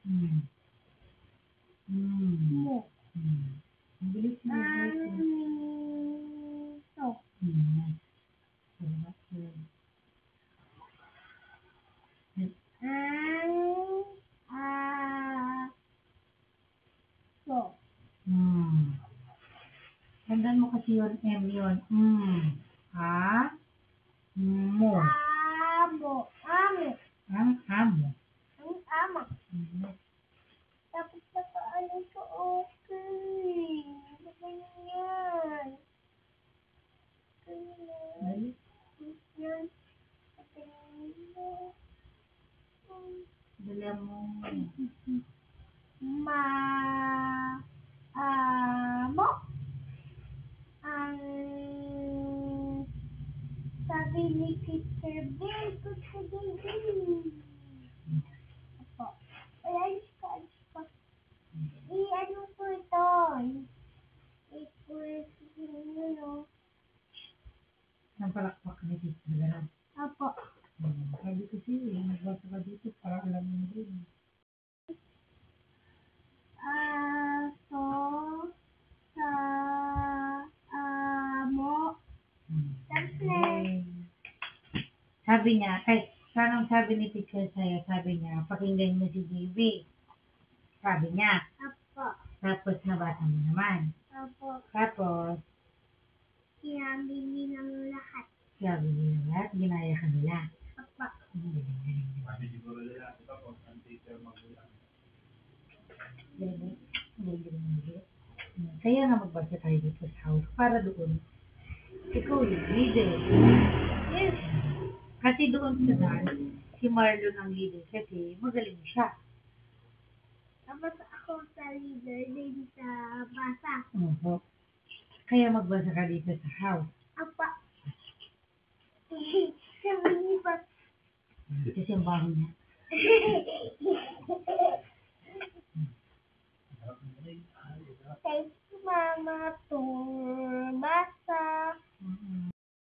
Hmm. Hmm. Mo. Hmm. Ang bilis mo. To. Hmm. Salamat, sir. Ang aso. Hmm. Tandaan mo kasi yun, M yun. Hmm. Ha? Mo. Amo. Amo. Ang amo. Ang ama. Hmm. Tapos nakaano ko, okay. Ano ba yan? Ay. Yan. Patingin mo. Dala mo. Ma. Amo. Ang sabi ni Teacher Bill, Apo. Ay, alis ka. I-ano ko ito. I-quiz nyo. Ang palakpak ni Tito Garan. Apo. Sabi ko siya, nagbasa ka dito para alam mo din. Aso. Sa. Amo. Tapos Sabi niya, parang sabi ni teacher sa'yo, sabi niya, pakinggan mo si JB. Sabi niya. Apo. Tapos nabasa mo naman. Apo. Tapos, Sinabi nilang lahat. sabi niya lahat, ginaya ka nila. Apo. Kaya nga magbasa tayo dito sa house para doon. Ikaw yung leader. Yes. Kasi doon sa dance, si Marlon ang leader kasi magaling siya. Tapos ako sa leader din sa basa. Kaya magbasa ka dito sa house. Apa. Sabi ni Pat. Kasi ang baho niya. Thank you, Mama. To.